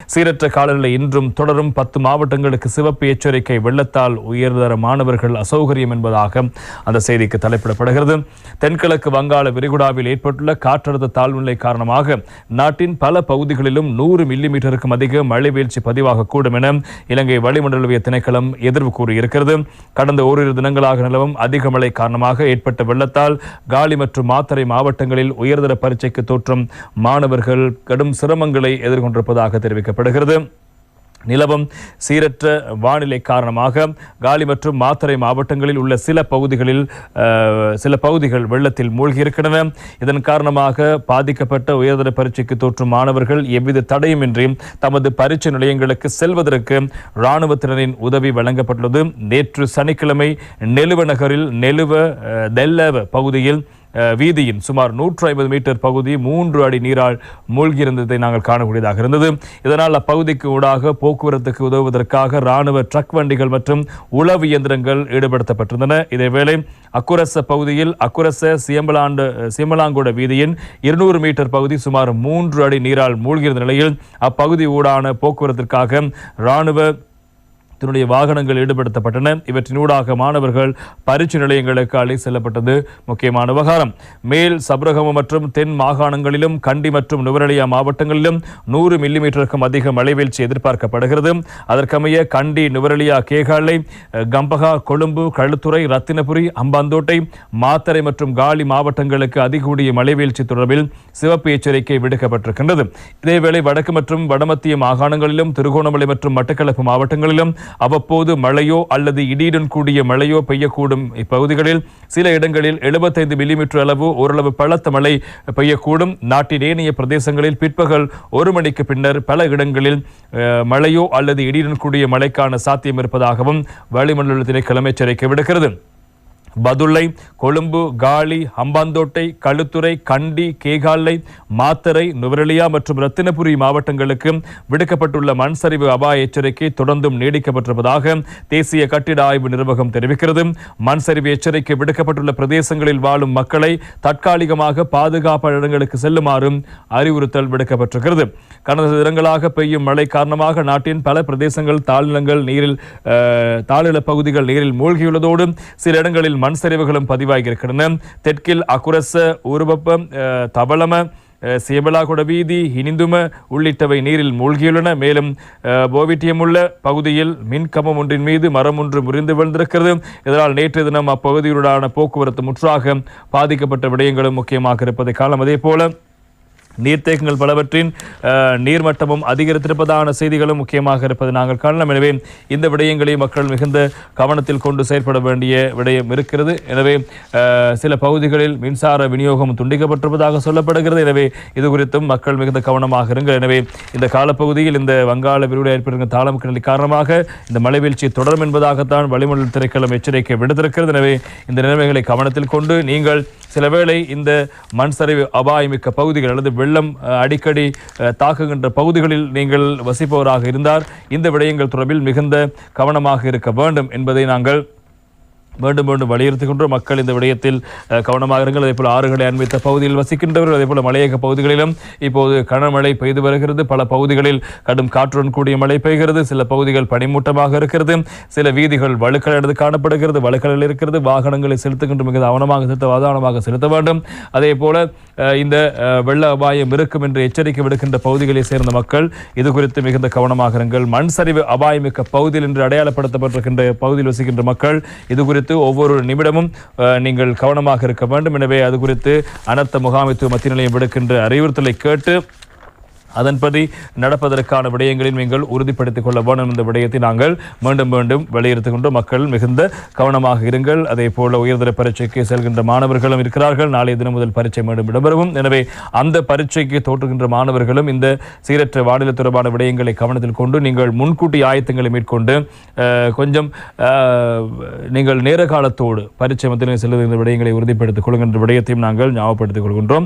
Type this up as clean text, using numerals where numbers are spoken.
சீரற்ற காலநிலை இன்றும் தொடரும் 10 மாவட்டங்களுக்கு சிவப்பு எச்சரிக்கை வெள்ளத்தால் உயர்தர மாணவர்கள் அசௌகரியம் என்பதாக அந்த செய்திக்கு தலைப்பிடப்படுகிறது. தென்கிழக்கு வங்காள விரிகுடாவில் ஏற்பட்டுள்ள காற்றழுத்த தாழ்வுநிலை காரணமாக நாட்டின் பல பகுதிகளிலும் 100 மில்லிமீட்டருக்கும் அதிக மழை வீழ்ச்சி பதிவாகக்கூடும் என இலங்கை வளிமண்டலவிய திணைக்களம் எதிர்வு கூறியிருக்கிறது. கடந்த ஓரிரு தினங்களாக நிலவும் அதிக மழை காரணமாக ஏற்பட்ட வெள்ளத்தால் காலி மற்றும் மாத்தறை மாவட்டங்களில் உயர்தர பரீட்சைக்கு தோற்றும் மாணவர்கள் கடும் சிரமங்களை எதிர்கொண்டிருப்பதாக தெரிவிக்கப்பட்டது. நிலவும் சீரற்ற வானிலை காரணமாக காலி மற்றும் மாத்தறை மாவட்டங்களில் உள்ள சில பகுதிகள் வெள்ளத்தில் மூழ்கியிருக்கின்றன. இதன் காரணமாக பாதிக்கப்பட்ட உயர்தர பரீட்சைக்கு தோற்றும் மாணவர்கள் எவ்வித தடையுமின்றி தமது பரீட்சை நிலையங்களுக்கு செல்வதற்கு இராணுவத்தினரின் உதவி வழங்கப்பட்டுள்ளது. நேற்று சனிக்கிழமை நெலுவ நகரில் தெல்லவ பகுதியில் வீதியின் சுமார் 150 மீட்டர் பகுதி 3 அடி நீரால் மூழ்கியிருந்ததை நாங்கள் காணக்கூடியதாக இருந்தது. இதனால் அப்பகுதிக்கு ஊடாக போக்குவரத்துக்கு உதவுவதற்காக இராணுவ ட்ரக் வண்டிகள் மற்றும் உளவு இயந்திரங்கள் ஈடுபடுத்தப்பட்டிருந்தன. இதேவேளை அக்குரச பகுதியில் அக்குரச சியம்பலாங்கோட வீதியின் 200 மீட்டர் பகுதி சுமார் 3 அடி நீரால் மூழ்கியிருந்த நிலையில் அப்பகுதி ஊடான போக்குவரத்திற்காக இராணுவ வாகனங்கள் ஈடுபடுத்தப்பட்டன. இவற்றினூடாக மாணவர்கள் பரீட்சை நிலையங்களுக்கு அழை செல்லப்பட்டது முக்கியமான விவகாரம். மேல் சப்ரகம மற்றும் தென் மாகாணங்களிலும் கண்டி மற்றும் நுவரெலியா மாவட்டங்களிலும் 100 மில்லிமீட்டருக்கும் அதிக மழை வீழ்ச்சி எதிர்பார்க்கப்படுகிறது. அதற்கமைய கண்டி, நுவரெலியா, கேகாலை, கம்பகா, கொழும்பு, களுத்துறை, ரத்தினபுரி, அம்பாந்தோட்டை, மாத்தறை மற்றும் காலி மாவட்டங்களுக்கு அதிகூடிய மழை வீழ்ச்சி தொடர்பில் சிவப்பு எச்சரிக்கை விடுக்கப்பட்டிருக்கின்றது. இதேவேளை வடக்கு மற்றும் வடமத்திய மாகாணங்களிலும் திருகோணமலை மற்றும் மட்டக்களப்பு மாவட்டங்களிலும் அவ்வப்போது மழையோ அல்லது இடியுடன் கூடிய மழையோ பெய்யக்கூடும். இப்பகுதிகளில் சில இடங்களில் 75 மில்லிமீட்டர் அளவு ஓரளவு பலத்த மழை பெய்யக்கூடும். நாட்டின் ஏனைய பிரதேசங்களில் பிற்பகல் 1 மணிக்கு பின்னர் பல இடங்களில் மழையோ அல்லது இடியுடன் கூடிய மழைக்கான சாத்தியம் இருப்பதாகவும் வளிமண்டல திணைக்களம் எச்சரிக்கை விடுக்கிறது. பதுளை, கொழும்பு, காலி, ஹம்பாந்தோட்டை, களுத்துறை, கண்டி, கேகாலை, மாத்தறை, நுவரெலியா மற்றும் ரத்தினபுரி மாவட்டங்களுக்கு விடுக்கப்பட்டுள்ள மண் சரிவு அபாய எச்சரிக்கை தொடர்ந்தும் நீடிக்கப்பட்டிருப்பதாக தேசிய கட்டிட ஆய்வு நிர்வாகம் தெரிவிக்கிறது. மண் சரிவு எச்சரிக்கை விடுக்கப்பட்டுள்ள பிரதேசங்களில் வாழும் மக்களை தற்காலிகமாக பாதுகாப்பான இடங்களுக்கு செல்லுமாறும் அறிவுறுத்தல் விடுக்கப்பட்டிருக்கிறது. கடந்த தினங்களாக பெய்யும் மழை காரணமாக நாட்டின் பல பிரதேசங்கள் தாழ்நில பகுதிகள் நீரில் மூழ்கியுள்ளதோடு சில இடங்களில் மண் சரிவுகளும் பதிவாகியிருக்கின்றன. தெற்கில் அக்குரச, உருவப்பம், தவளம, சேபலாகுட வீதி, ஹினிந்தும உள்ளிட்டவை நீரில் மூழ்கியுள்ளன. மேலும் போவிட்டியமுள்ள பகுதியில் மின்கம்பம் ஒன்றின் மீது மரம் ஒன்று முறிந்து விழுந்திருக்கிறது. இதனால் நேற்று தினம் அப்பகுதியுடனான போக்குவரத்து முற்றாக பாதிக்கப்பட்ட விடயங்களும் முக்கியமாக இருப்பதை காணலாம். அதே போல நீர்த்தேக்கங்கள் பலவற்றின் நீர்மட்டமும் அதிகரித்திருப்பதான செய்திகளும் முக்கியமாக இருப்பதை நாங்கள் காணலாம். எனவே இந்த விடயங்களை மக்கள் மிகுந்த கவனத்தில் கொண்டு செயற்பட வேண்டிய விடயம் இருக்கிறது. எனவே சில பகுதிகளில் மின்சார விநியோகம் துண்டிக்கப்பட்டிருப்பதாக சொல்லப்படுகிறது. எனவே இது குறித்தும் மக்கள் மிகுந்த கவனமாக இருங்கள். எனவே இந்த காலப்பகுதியில் இந்த வங்காள விரிகுடா ஏற்படுகிற தாளமுக்க நிலை காரணமாக இந்த மழை வீழ்ச்சி தொடரும் என்பதாகத்தான் வளிமண்டல திணைக்களம் எச்சரிக்கை விடுத்திருக்கிறது. எனவே இந்த நிலைமைகளை கவனத்தில் கொண்டு நீங்கள் சில வேளை இந்த மண் சரிவு அபாயமிக்க பகுதிகள் அல்லது வெள்ளம் அடிக்கடி தாக்குகின்ற பகுதிகளில் நீங்கள் வசிப்பவராக இருந்தால் இந்த விடயங்கள் தொடர்பில் மிகுந்த கவனமாக இருக்க வேண்டும் என்பதை நாங்கள் மீண்டும் வலியுறுத்துகின்றோம். மக்கள் இந்த விடயத்தில் கவனமாக இருங்கள். அதே போல ஆறுகளை அண்மித்த பகுதியில் வசிக்கின்றவர்கள், அதே போல மலையக பகுதிகளிலும் இப்போது கனமழை பெய்து வருகிறது. பல பகுதிகளில் கடும் காற்றுடன் கூடிய மழை பெய்கிறது. சில பகுதிகள் பனிமூட்டமாக இருக்கிறது. சில வீதிகள் வழுக்கல் காணப்படுகிறது, வழுக்கல் இருக்கிறது. வாகனங்களை செலுத்துகின்ற மிக அவதானமாக செலுத்த வேண்டும். அதே போல இந்த வெள்ள அபாயம் இருக்கும் என்று எச்சரிக்கை விடுக்கின்ற பகுதிகளை சேர்ந்த மக்கள் இது குறித்து மிகுந்த கவனமாக இருங்கள். மண் சரிவு அபாயமிக்க பகுதியில் என்று அடையாளப்படுத்தப்பட்டிருக்கின்ற பகுதியில் வசிக்கின்ற மக்கள் இது குறித்து ஒவ்வொரு நிமிடமும் நீங்கள் கவனமாக இருக்க வேண்டும். எனவே அது குறித்து அனர்த்த முகாமைத்துவ மத்திய நிலையம் விடுக்கின்ற அறிவுறுத்தலை கேட்டு அதன்படி நடப்பதற்கான விடயங்களில் நீங்கள் உறுதிப்படுத்திக் கொள்ள வேண்டும் என்ற விடயத்தை நாங்கள் மீண்டும் வலியுறுத்துகின்ற மக்கள் மிகுந்த கவனமாக இருங்கள். அதே போல உயர்தர பரீட்சைக்கு செல்கின்ற மாணவர்களும் இருக்கிறார்கள். நாளைய தினம் முதல் பரீட்சை மீண்டும் இடம்பெறும். எனவே அந்த பரீட்சைக்கு தோற்றுகின்ற மாணவர்களும் இந்த சீரற்ற வானிலை தொடர்பான விடயங்களை கவனத்தில் கொண்டு நீங்கள் முன்கூட்டி ஆயத்தங்களை மேற்கொண்டு கொஞ்சம் நீங்கள் நேர காலத்தோடு பரீட்சை மத்தியில் செல்லுகின்ற விடயங்களை உறுதிப்படுத்திக் கொள்கின்ற விடயத்தையும் நாங்கள் ஞாபகப்படுத்திக் கொள்கின்றோம்.